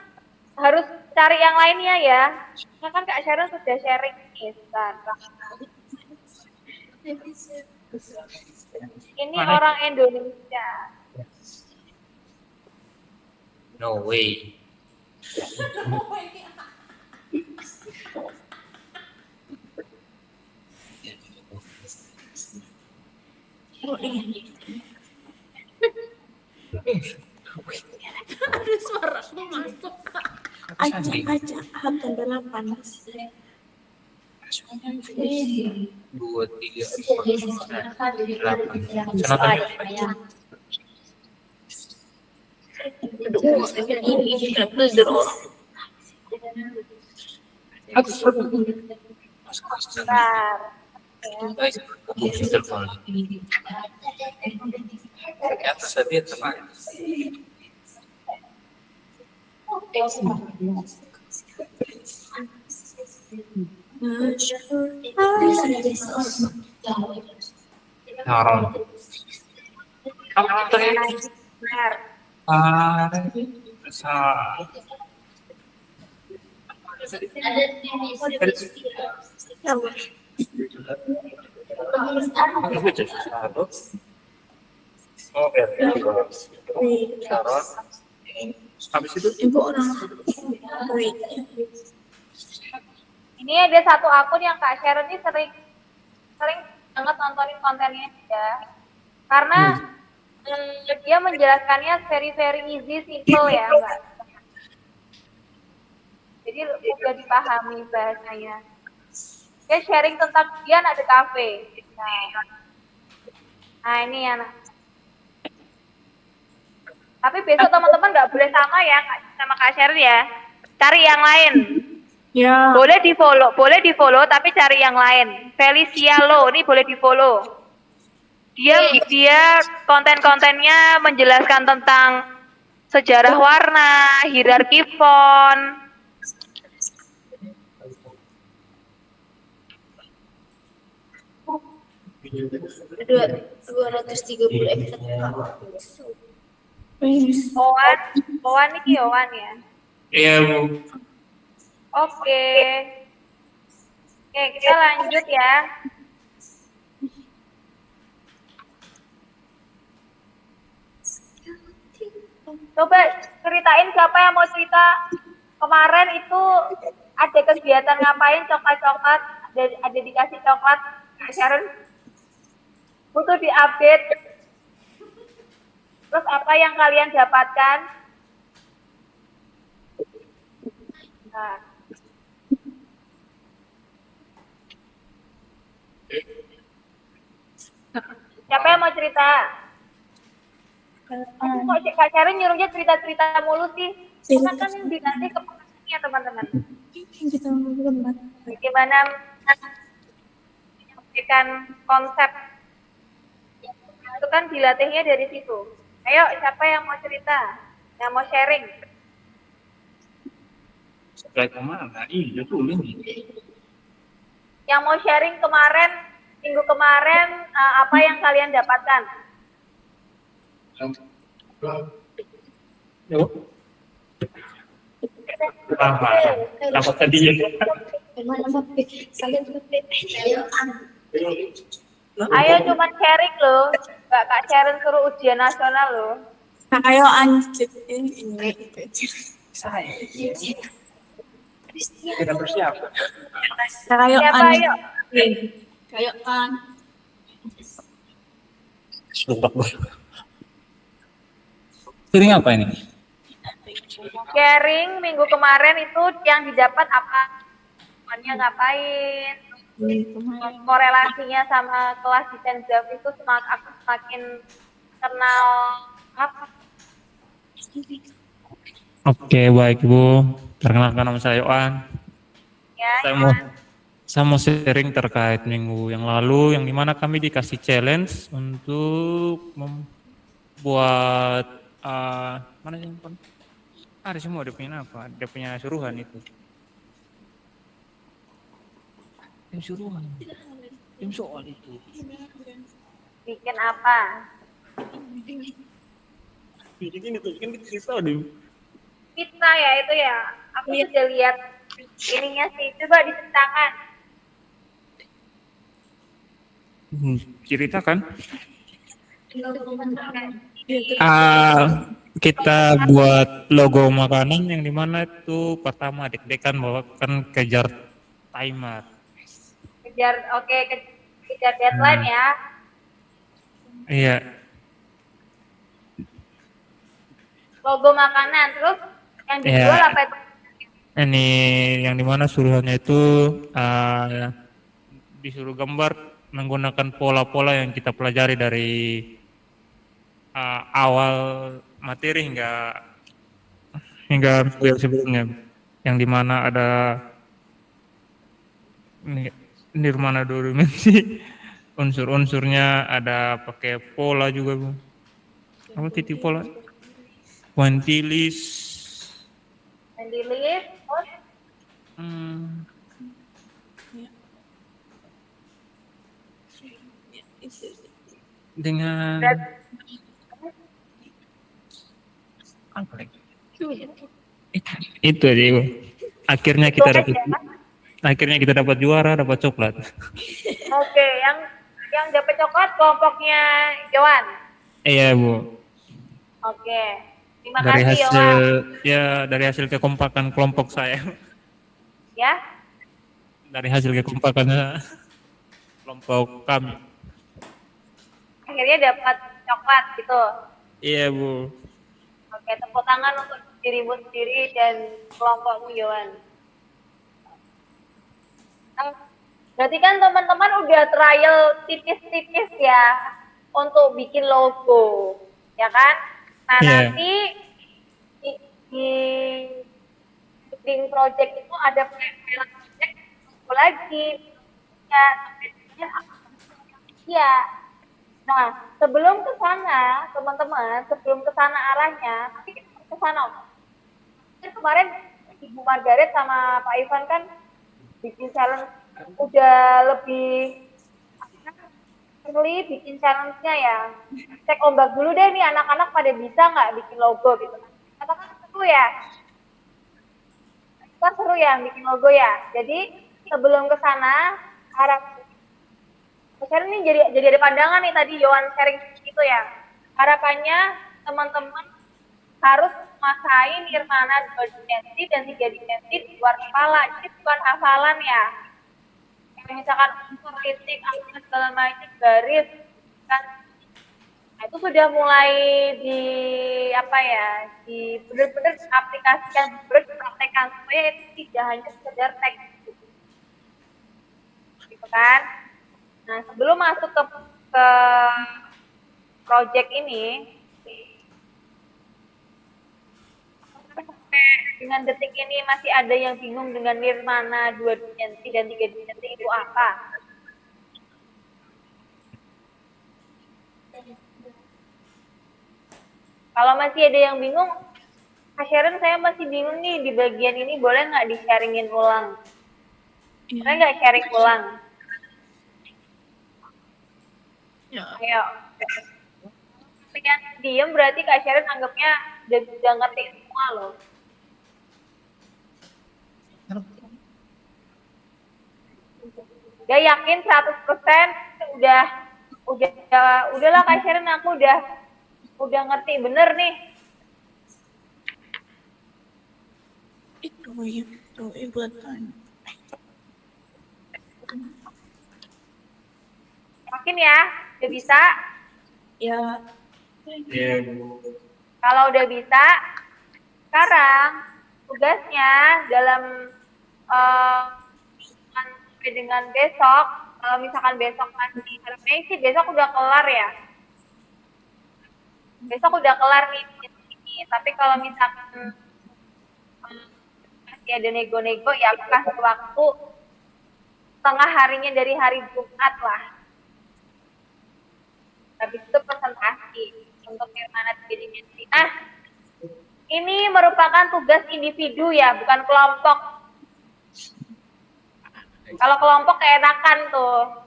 harus cari yang lainnya ya. Karena kan Kak Sharon sudah sharing nih, Ini orang Indonesia. No way. Ada suara aku masuk. Aja, hatan 8. 2, 3, Bentar. Bentar. habis itu Ibu orang. Wait. Ini ada satu akun yang Kak Sharon ini sering banget nontonin kontennya dia. Karena dia menjelaskannya very easy, simple ya, Mbak. Jadi udah dipahami bahasanya. Dia sharing tentang dia ada kafe. Nah ini ya. Tapi besok teman-teman nggak boleh sama ya sama Kak Sharon ya. Cari yang lain. Ya. Boleh di follow tapi cari yang lain. Felicia Lo ini boleh di follow. Dia konten-kontennya menjelaskan tentang sejarah warna, hierarki font. Dua 230 Owan ini Owan ya. iya Bu. Oke, kita lanjut ya. Coba ceritain siapa yang mau cerita. Kemarin itu ada kegiatan ngapain, coklat-coklat, ada dikasih coklat, Kak Sharon. Butuh diupdate. Terus apa yang kalian dapatkan? Nah. Siapa yang mau cerita? Kok Kak Sharon nyuruhnya cerita-cerita mulu sih? Karena kan yang dinanti kepentingannya teman-teman. Bagaimana memberikan konsep itu kan dilatihnya dari situ. Ayo, siapa yang mau cerita? Yang mau sharing? Kayak kemana? Iya tuh ini. Yang mau sharing kemarin, minggu kemarin, apa yang kalian dapatkan? Yuk. Dapat tadi ya. Ayo cuman sharing loh. Mbak Kak Sharon suruh ujian nasional loh. Nah, ayo anjir ini. Saya. Tidak bersiap. Nah, ayo Siapa anjir. ayo? Kayak kan. Sering apa ini? sharing minggu kemarin itu yang didapat apa? Temannya ngapain? Korelasinya sama kelas desain grafis itu aku semakin kenal apa? Oke, baik Bu. Perkenalkan nama saya Yohan. Ya, Saya mau saya mau sharing terkait minggu yang lalu yang dimana kami dikasih challenge untuk membuat mana sih? Ada semua dia punya apa? Dia punya suruhan itu. Tim suruhan. Tim soal itu. bikin apa? Bikin itu, bikin cerita deh. Fitnah ya itu ya. Aku sudah lihat ininya sih. Coba diceritakan. Cerita kan? Kita buat logo makanan yang dimana itu pertama deg-degan bawakan kejar timer. Kejar deadline ya. Iya, Logo makanan terus yang Iya. dijual apa itu? Ini yang dimana suruhannya itu disuruh gambar menggunakan pola-pola yang kita pelajari dari awal materi hingga minggu yang sebelumnya, yang dimana ada nirmana dua dimensi, unsur-unsurnya ada pakai pola juga Bu. Apa titik pola? Pointillis. Yang di list, terus Dengan apa lagi? Itu aja Bu. Akhirnya kita dapat juara, dapat coklat. Oke, yang dapat coklat kelompoknya Johan. Iya Bu. Oke. Terima Dari kasih hasil Johan. dari hasil kekompakan kelompok saya. Ya. Dari hasil kekompakannya kelompok kami. Akhirnya dapat coklat gitu. Iya Bu. Oke, tepuk tangan untuk dirimu sendiri dan kelompokmu Johan. Berarti kan teman-teman udah trial tipis-tipis ya untuk bikin logo, ya kan? Nah nanti di bidding project itu ada project lagi ya. Nah sebelum ke sana teman-teman, sebelum ke sana arahnya, nanti kita ke sana. Kemarin Ibu Margaret sama Pak Ivan kan bikin challenge udah lebih bikin challenge-nya ya. Cek ombak dulu deh nih anak-anak pada bisa nggak bikin logo gitu. Katakan seru ya. Kan seru ya bikin logo ya. Jadi sebelum ke sana sharing ini jadi ada pandangan nih tadi Yohan sharing gitu ya. Harapannya teman-teman harus menguasai nirmana 2 dimensi dan 3 dimensi di luar kepala. Jadi bukan hafalan ya. Misalkan unsur titik, angka segala macam garis kan, nah, itu sudah mulai di apa ya, di benar-benar aplikasikan, berpraktekkan supaya itu tidak hanya sekedar teks gitu kan. Nah sebelum masuk ke project ini, dengan detik ini masih ada yang bingung dengan nirmana 2 dimensi dan 3 dimensi itu apa? Kalau masih ada yang bingung, Kak Sharon saya masih bingung nih di bagian ini, boleh nggak di-sharingin ulang? Boleh nggak sharing ulang? Ya. Ayo. Yang diem berarti Kak Sharon anggapnya udah ngerti semua loh. Udah yakin 100% udahlah Kak Sharon aku udah ngerti bener nih. Itu ibatan. Yakin ya? Udah bisa? Ya. Kalau udah bisa, Sekarang tugasnya dalam sampai dengan besok, kalau misalkan besok masih harusnya sih besok udah kelar ya. Besok udah kelar nih ini. Tapi kalau misalkan masih ada nego-nego ya aku kasih waktu setengah harinya dari hari Jumat lah. Habis itu presentasi untuk Firmana 3 dimensi. Nah, ini merupakan tugas individu ya, bukan kelompok. Kalau kelompok keenakan tuh.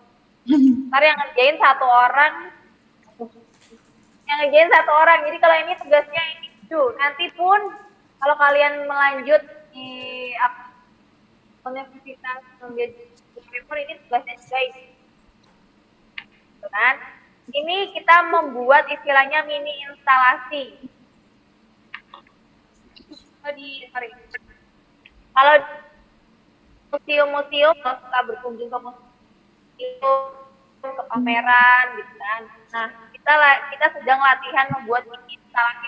Ntar yang ngerjain satu orang. Jadi kalau ini tugasnya individu. Nanti pun kalau kalian melanjut di universitas ini tugasnya juga ini. Kan? Ini kita membuat istilahnya mini instalasi. Kalau museum-museum suka berkunjung ke museum, ke pameran gitu kan. Nah, kita sedang latihan membuat mini instalasi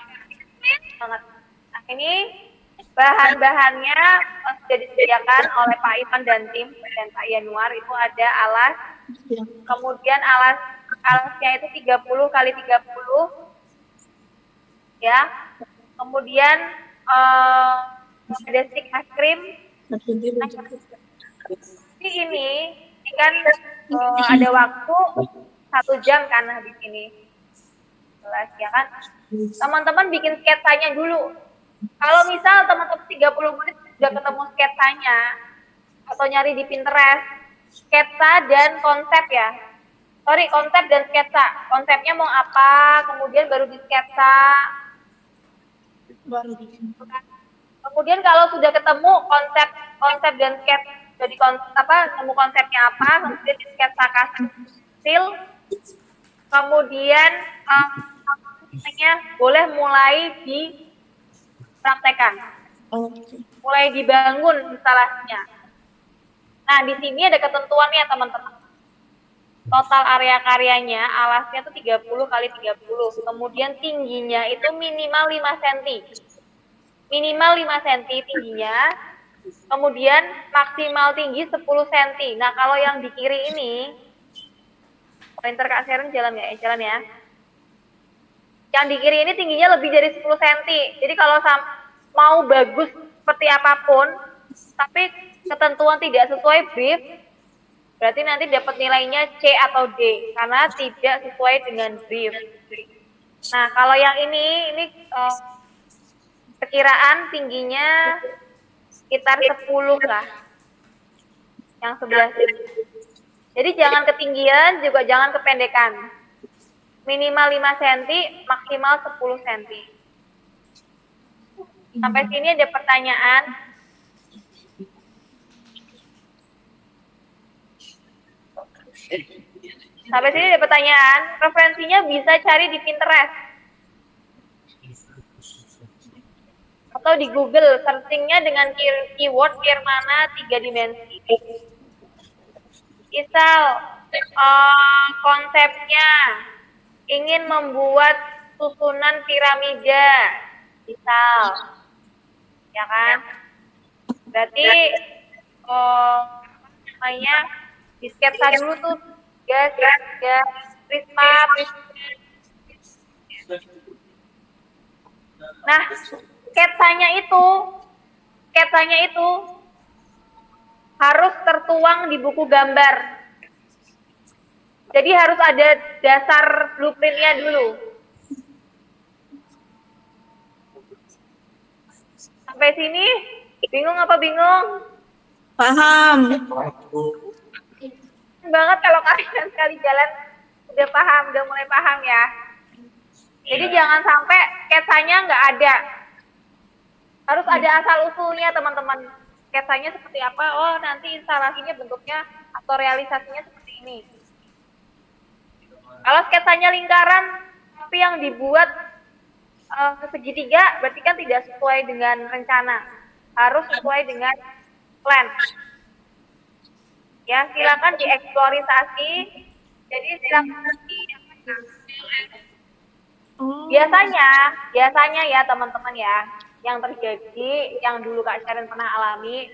banget. Nah, ini bahan-bahannya sudah disediakan oleh Pak Ivan dan tim dan Pak Yanuar. Itu ada alas, kemudian alasnya itu 30 kali 30 ya. Kemudian ada stick es krim. Ini kan ada waktu 1 jam kan habis ini. Jelas ya kan? Teman-teman bikin sketsanya dulu. Kalau misal teman-teman 30 menit sudah ketemu sketsanya atau nyari di Pinterest, sketsa dan konsep ya. Konsep dan sketsa. Konsepnya mau apa, kemudian baru di sketsa. Kemudian kalau sudah ketemu konsep dan sketsa, jadi nemu konsepnya apa, kemudian di sketsa hasil, kemudian boleh mulai dipraktekan, mulai dibangun instalasinya. Nah, di sini ada ketentuannya teman-teman. Total area karyanya alasnya itu 30 kali 30. Kemudian tingginya itu minimal 5 cm. Minimal 5 cm tingginya. Kemudian maksimal tinggi 10 cm. Nah, kalau yang di kiri ini pointer Kak Sharon jalan ya. Yang di kiri ini tingginya lebih dari 10 cm. Jadi kalau mau bagus seperti apapun, tapi ketentuan tidak sesuai brief, berarti nanti dapat nilainya C atau D karena tidak sesuai dengan brief. Nah, kalau yang ini perkiraan tingginya sekitar 10 lah. Yang sebelah sini. Jadi jangan ketinggian, juga jangan kependekan. Minimal 5 cm, maksimal 10 cm. Sampai sini ada pertanyaan. Sampai sini ada pertanyaan. Referensinya bisa cari di Pinterest. Atau di Google, searchingnya dengan keyword Firmana 3 dimensi. Misal, konsepnya ingin membuat susunan piramida, misal, ya kan? Berarti, namanya di sketsa dulu tuh, prisma. Nah, sketsanya itu harus tertuang di buku gambar. Jadi harus ada dasar blueprintnya dulu. Sampai sini bingung apa bingung? Paham. Banget kalau kalian sekali jalan udah paham, udah mulai paham ya. Jadi jangan sampai sketsanya nggak ada. Harus ada asal usulnya teman-teman. Sketsanya seperti apa? Oh, nanti instalasinya bentuknya atau realisasinya seperti ini. Kalau sketsanya lingkaran tapi yang dibuat segitiga, berarti kan tidak sesuai dengan rencana. Harus sesuai dengan plan. Ya, silakan dieksplorisasi. Jadi silakan biasanya ya teman-teman ya. yang terjadi, yang dulu Kak Sharon pernah alami.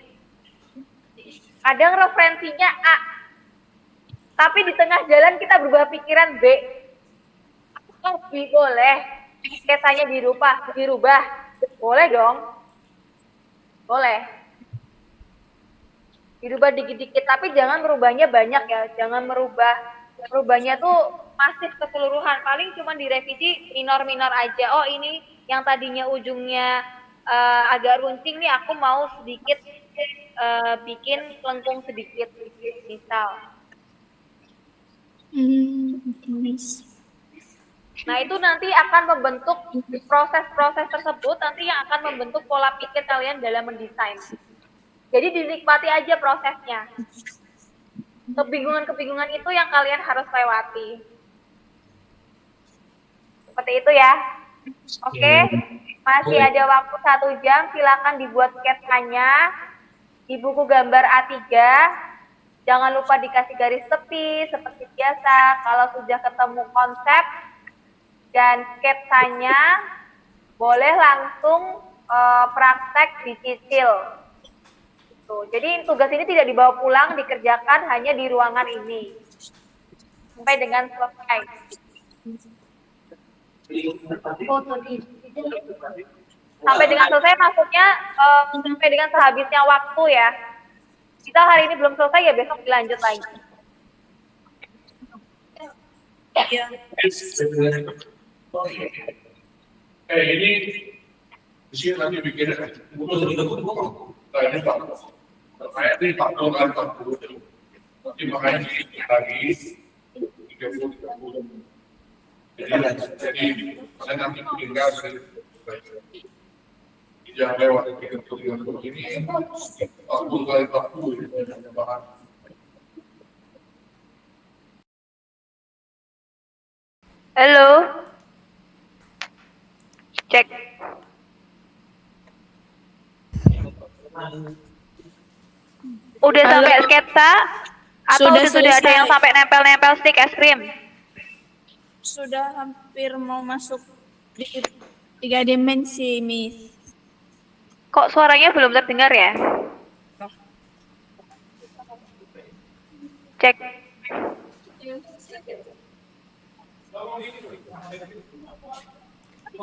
Kadang referensinya A, tapi di tengah jalan kita berubah pikiran B. Apakah B boleh? Sketsanya dirubah. Boleh dong. Boleh. Dirubah dikit-dikit, tapi jangan merubahnya banyak ya. Jangan merubahnya tuh masif keseluruhan. Paling cuma direvisi minor-minor aja. Oh ini yang tadinya ujungnya agak runcing nih, aku mau sedikit bikin lengkung sedikit, misal. Nah itu nanti akan membentuk proses-proses tersebut, nanti yang akan membentuk pola pikir kalian dalam mendesain. Jadi dinikmati aja prosesnya. Kebingungan-kebingungan itu yang kalian harus lewati. Seperti itu ya. Oke, masih ada waktu 1 jam, silakan dibuat sketsanya di buku gambar A3. Jangan lupa dikasih garis tepi seperti biasa. Kalau sudah ketemu konsep dan sketsanya, boleh langsung praktek dicicil. Jadi tugas ini tidak dibawa pulang, dikerjakan hanya di ruangan ini sampai dengan selesai. Sampai dengan selesai maksudnya sampai dengan sehabisnya waktu ya. Kita hari ini belum selesai ya, besok dilanjut lagi. Iya. Ini di sini nanti bikin terkait ini 40 kali 40. Nanti makanya lagi 30. Jadi saya nanti tinggal jangan lewat 30 ini 40 kali 40 bahan. Halo. Cek. Udah Halo. sampai sketsa atau Sudah sudah ada selesai. yang sampai nempel-nempel stick es krim? Sudah hampir mau masuk di 3 dimensi, Miss. Kok suaranya belum terdengar ya? Cek.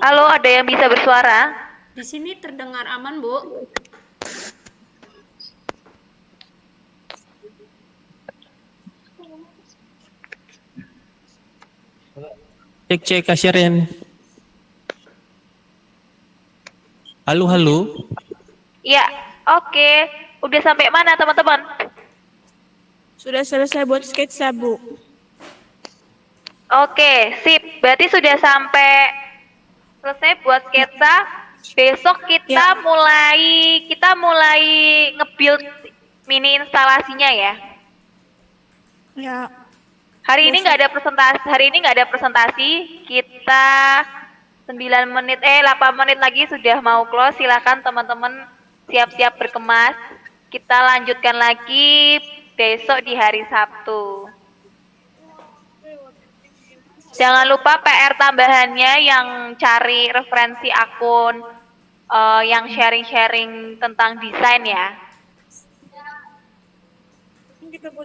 Halo, ada yang bisa bersuara? Di sini terdengar aman, Bu. Cek Kak Sharon. Halo. Iya, oke. Udah sampai mana teman-teman? Sudah selesai buat sketsa, Bu. Oke, sip. Berarti sudah sampai selesai buat sketsa. Besok kita mulai nge-build mini instalasinya ya. Ya. Hari ini nggak ada presentasi. Kita 8 menit lagi sudah mau close. Silakan teman-teman siap-siap berkemas. Kita lanjutkan lagi besok di hari Sabtu. Jangan lupa PR tambahannya yang cari referensi akun yang sharing-sharing tentang desain ya.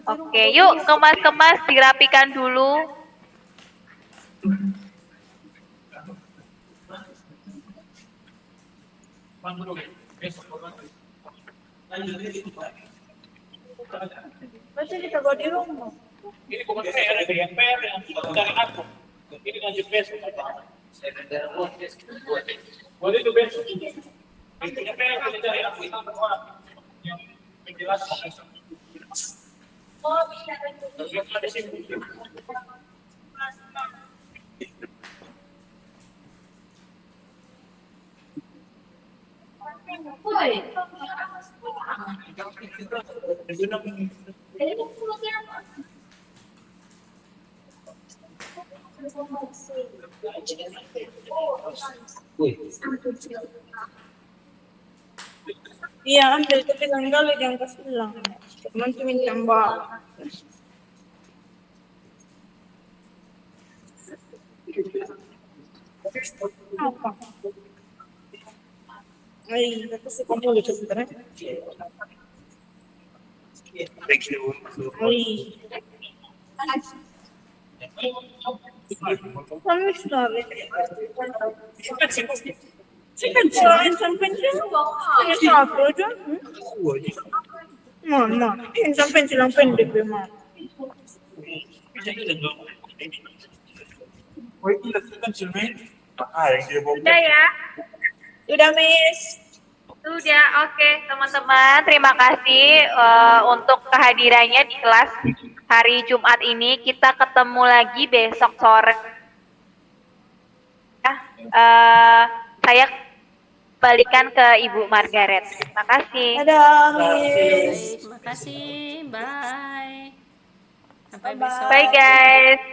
Oke, yuk kemas-kemas dirapikan dulu. Berarti kita buat di rumah. Ini kok ada yang PR yang dari aku. Ini lanjut besok. Boleh itu besok. Ini PR dari aku itu semua yang menjelaskan. Iya, ambil tapi tanggal yang kasih hilang. Teman tuh minta tambah. Apa? Ay, tapos si kamu lucu sebenarnya. Ay. Kami sabi. Sikat sampai siya. Ano sabi dyan? Mama, sampai silang pendek ma. Sudah ya? Udah, Miss. Sudah, oke teman-teman. Terima kasih untuk kehadirannya di kelas hari Jumat ini. Kita ketemu lagi besok sore. Saya balikan ke Ibu Margaret. Terima kasih. Dadah, Baik, Miss. terima kasih. Bye. Sampai besok. Bye guys.